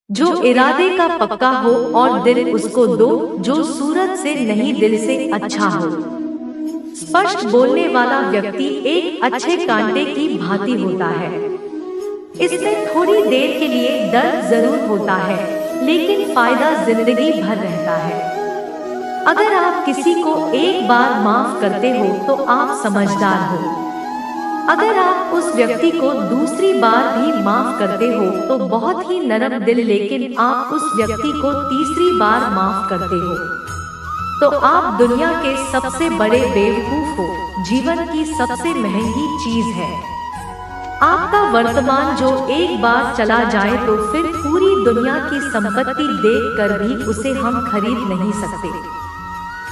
जो इरादे का पक्का हो और दिल उसको दो, जो सूरत से नहीं दिल से अच्छा हो। स्पष्ट बोलने वाला व्यक्ति एक अच्छे कांटे की भांति होता है। इसमें थोड़ी देर के लिए दर्द जरूर होता है, लेकिन फायदा जिंदगी भर रहता है। अगर आप किसी को एक बार माफ करते हो तो आप समझदार हो। अगर आप उस व्यक्ति को दूसरी बार भी माफ करते हो तो बहुत ही नरम दिल, लेकिन आप उस व्यक्ति को तीसरी बार माफ करते हो तो आप दुनिया के सबसे बड़े बेवकूफ हो। जीवन की सबसे महंगी चीज है आपका वर्तमान, जो एक बार चला जाए तो फिर पूरी दुनिया की संपत्ति देखकर भी उसे हम खरीद नहीं सकते।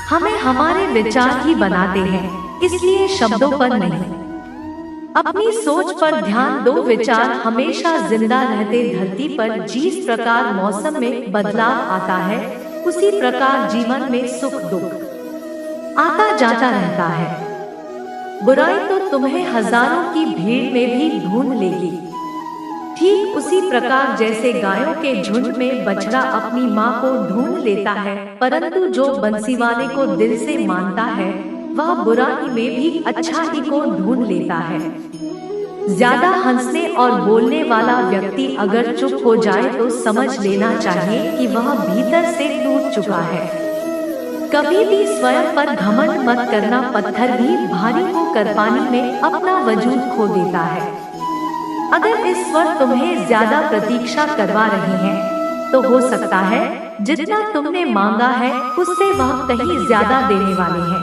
हमें हमारे विचार ही बनाते हैं, इसलिए शब्दों पर नहीं। अपनी सोच पर ध्यान दो। विचार हमेशा जिंदा रहते। धरती पर जिस प्रकार मौसम में बदलाव आता है, उसी प्रकार जीवन में सुख दुख आता जाता रहता है। बुराई तो तुम्हें हजारों की भीड़ में भी ढूंढ लेगी। ठीक उसी प्रकार जैसे गायों के झुंड में बछड़ा अपनी माँ को ढूंढ लेता है, परंतु जो बंसीवाले को दिल से मानता है वह बुराई में भी अच्छाई को ढूंढ लेता है। ज्यादा हंसने और बोलने वाला व्यक्ति अगर चुप हो जाए तो समझ लेना चाहिए कि वह भीतर से टूट चुका है। कभी भी स्वयं पर घमंड मत करना। पत्थर भी भारी होकर पानी में अपना वजूद खो देता है। अगर इस स्वर तुम्हें ज्यादा प्रतीक्षा करवा रहे हैं तो हो सकता है जितना तुमने मांगा है उससे वह कहीं ज्यादा देने वाले हैं।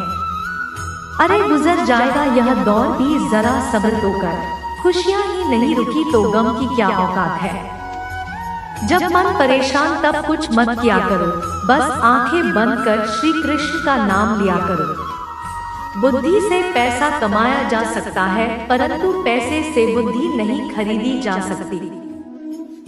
अरे गुजर जाएगा यह दौर भी, जरा सब्र तो कर। खुशियाँ ही नहीं रुकी तो गम की क्या औकात है। जब मन परेशान तब कुछ मत किया करो, बस आंखें बंद कर श्री कृष्ण का नाम लिया करो। बुद्धि से पैसा कमाया जा सकता है, परंतु पैसे से बुद्धि नहीं खरीदी जा सकती।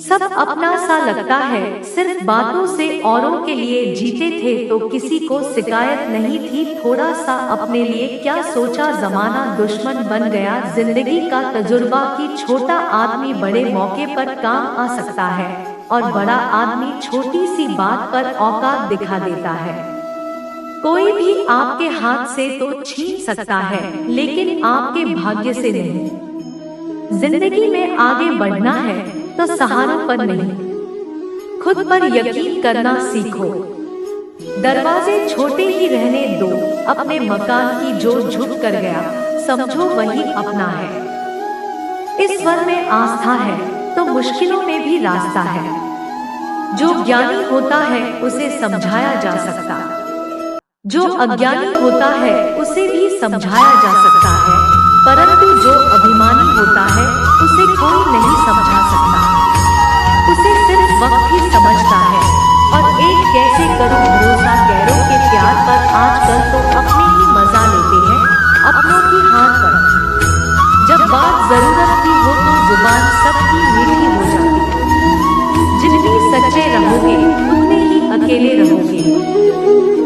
सब अपना सा लगता है, सिर्फ बातों से औरों के लिए जीते थे तो किसी को शिकायत नहीं थी। थोड़ा सा अपने लिए क्या सोचा, जमाना दुश्मन बन गया। जिंदगी का तजुर्बा कि छोटा आदमी बड़े मौके पर काम आ सकता है और बड़ा आदमी छोटी सी बात पर औकात दिखा देता है। कोई भी आपके हाथ से तो छीन सकता है, लेकिन आपके भाग्य से नहीं। जिंदगी में आगे बढ़ना है तो सहारों पर नहीं, खुद पर यकीन करना सीखो। दरवाजे छोटे ही रहने दो। अपने मकान की जो झुक कर गया समझो वही अपना है। इस स्वर में आस्था है तो मुश्किलों में भी रास्ता है। जो ज्ञानी होता है उसे समझाया जा सकता, जो अज्ञानी होता है उसे भी समझाया जा सकता है, परंतु जो अभिमानी होता है उसे कोई नहीं समझा सकता। उसे सिर्फ वक्त ही समझता है। और एक कैसे करूं भरोसा गैरों के प्यार पर, आजकल तो अपने ही मजा लेते हैं अपनों की हाथ पर। जब बात जरूरत की हो तो जुबान सबकी मीठी हो जाती। जितनी सच्चे रहोगे उतने ही अकेले रहोगे।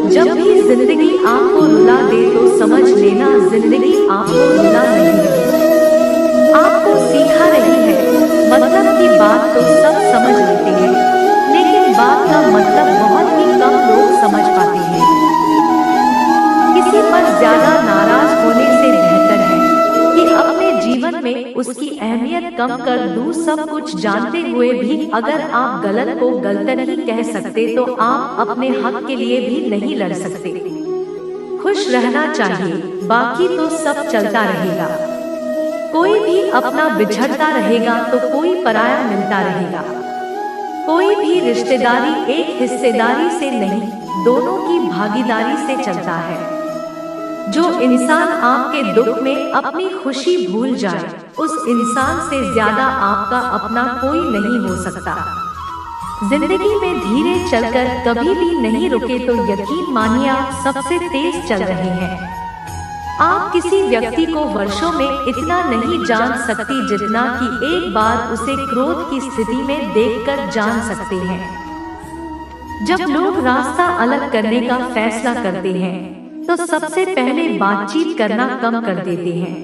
जब भी जिंदगी आपको रुला दे तो समझ लेना जिंदगी आपको रुला नहीं रही, आपको सिखा रही है। मतलब की बात तो सब समझ लेते हैं, लेकिन बात का मतलब बहुत ही कम लोग समझ पाते हैं। किसी पर ज्यादा नाराज होने से बेहतर है कि अपने जीवन में उसकी अहमियत कम कर दूं। सब कुछ जानते हुए भी अगर आप गलत को गलत नहीं कह सकते तो आप अपने हक के लिए भी नहीं लड़ सकते। खुश रहना चाहिए, बाकी तो सब चलता रहेगा। कोई भी अपना बिछड़ता रहेगा तो कोई पराया मिलता रहेगा। कोई भी रिश्तेदारी एक हिस्सेदारी से नहीं, दोनों की भागीदारी से चलता है। जो इंसान आपके दुख में अपनी खुशी भूल जाए, उस इंसान से ज्यादा आपका अपना कोई नहीं हो सकता। जिंदगी में धीरे चलकर कभी भी नहीं रुके तो यकीन मानिए आप सबसे तेज चल रहे हैं। आप किसी व्यक्ति को वर्षों में इतना नहीं जान सकती जितना कि एक बार उसे क्रोध की स्थिति में देखकर जान सकते हैं। जब लोग रास्ता अलग करने का फैसला करते हैं तो सबसे पहले बातचीत करना कम कर देते हैं।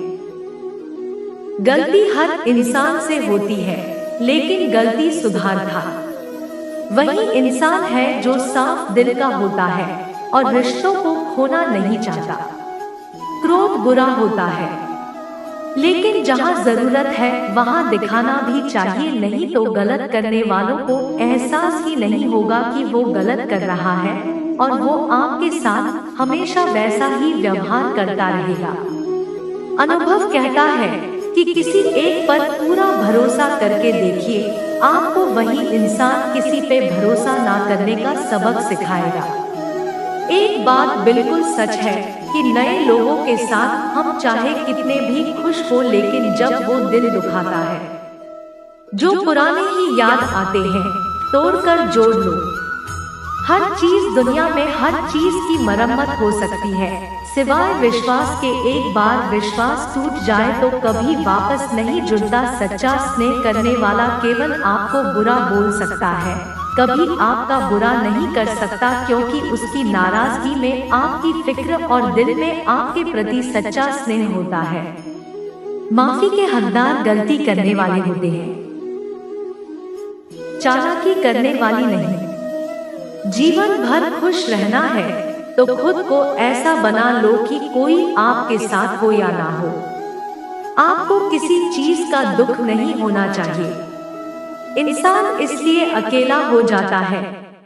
गलती हर इंसान से होती है, लेकिन गलती सुधार था। वही इंसान है जो साफ दिल का होता है और रिश्तों को खोना नहीं चाहता। क्रोध बुरा होता है, लेकिन जहाँ जरूरत है वहाँ दिखाना भी चाहिए, नहीं तो गलत करने वालों को एहसास ही नहीं होगा कि वो गलत कर रहा है और वो आपके साथ हमेशा वैसा ही व्यवहार करता रहेगा। अनुभव कहता है कि किसी एक पर पूरा भरोसा करके देखिए, आपको वही इंसान किसी पे भरोसा ना करने का सबक सिखाएगा। एक बात बिल्कुल सच है कि नए लोगों के साथ हम चाहे कितने भी खुश हो, लेकिन जब वो दिल दुखाता है, जो पुराने ही याद आते हैं, तोड़कर जोड़ लो। हर चीज दुनिया में हर चीज की मरम्मत हो सकती है, सिवाय विश्वास के। एक बार विश्वास टूट जाए तो कभी वापस नहीं जुड़ता। सच्चा स्नेह करने वाला केवल आपको बुरा बोल सकता है, कभी आपका बुरा नहीं कर सकता, क्योंकि उसकी नाराजगी में आपकी फिक्र और दिल में आपके प्रति सच्चा स्नेह होता है। माफी के हकदार गलती करने वाले होते हैं, चालाकी करने वाली नहीं। जीवन भर खुश रहना है तो खुद को ऐसा बना लो कि कोई आपके साथ हो या ना हो, आपको किसी चीज का दुख नहीं होना चाहिए। इंसान इसलिए अकेला हो जाता है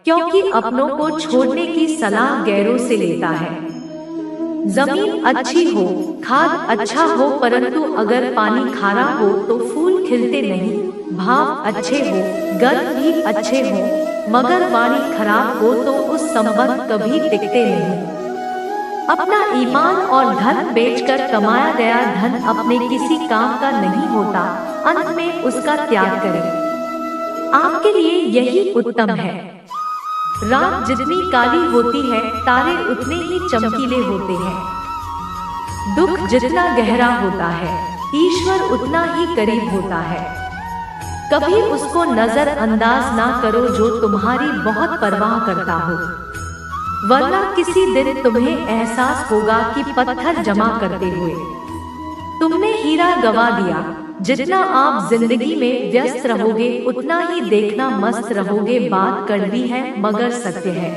क्योंकि अपनों को छोड़ने की सलाह गैरों से लेता है। जमीन अच्छी हो, खाद अच्छा हो, परंतु अगर पानी खारा हो तो फूल खिलते नहीं। भाव अच्छे हो, गर्व भी अच्छे हो, मगर वाणी खराब हो तो उस संबंध कभी टिकते नहीं। अपना ईमान और धन बेचकर कमाया गया धन अपने किसी काम का नहीं होता, अंत में उसका त्याग करें। आपके लिए यही उत्तम है। रात जितनी काली होती है, तारे उतने ही चमकीले होते हैं। दुख जितना गहरा होता है, ईश्वर उतना ही करीब होता है। कभी उसको नजरअंदाज ना करो जो तुम्हारी बहुत परवाह करता हो, वरना किसी दिन तुम्हें एहसास होगा कि पत्थर जमा करते हुए तुमने हीरा गवा दिया। जितना आप जिंदगी में व्यस्त रहोगे उतना ही देखना मस्त रहोगे। बात कड़वी है मगर सत्य है।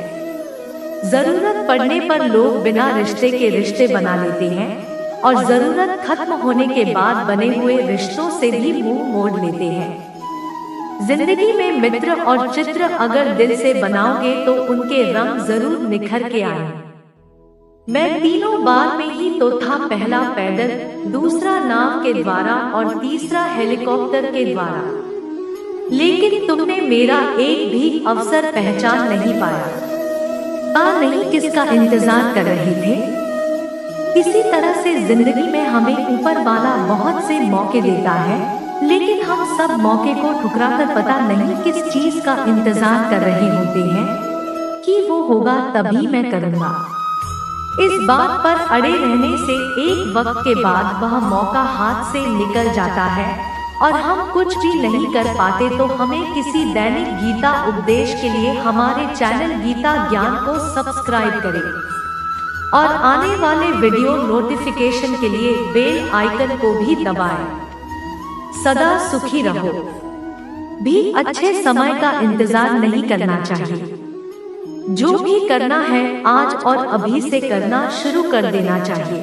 जरूरत पड़ने पर लोग बिना रिश्ते के रिश्ते बना लेते हैं और जरूरत खत्म होने के बाद बने हुए रिश्तों से भी मुंह मोड़ लेते हैं। जिंदगी में मित्र और चित्र अगर दिल से बनाओगे तो उनके रंग जरूर निखर के आए। मैं तीनों बार में ही तो था, पहला पैदल, दूसरा नाव के द्वारा और तीसरा हेलीकॉप्टर के द्वारा, लेकिन तुमने मेरा एक भी अवसर पहचान नहीं पाया। नहीं किसका इंतजार कर रहे थे। इसी तरह से जिंदगी में हमें ऊपर वाला बहुत से मौके देता है, लेकिन हम सब मौके को ठुकराकर पता नहीं किस चीज का इंतजार कर रहे होते हैं कि वो होगा तभी मैं करूँगा। इस बात पर अड़े रहने से एक वक्त के बाद वह मौका हाथ से निकल जाता है और हम कुछ भी नहीं कर पाते। तो हमें किसी दैनिक गीता उपदेश के लिए हमारे चैनल गीता ज्ञान को सब्सक्राइब करें और आने वाले वीडियो नोटिफिकेशन के लिए बेल आइकन को भी दबाएं। सदा सुखी रहो। भी अच्छे समय का इंतजार नहीं करना चाहिए। जो भी करना है आज और अभी से करना शुरू कर देना चाहिए।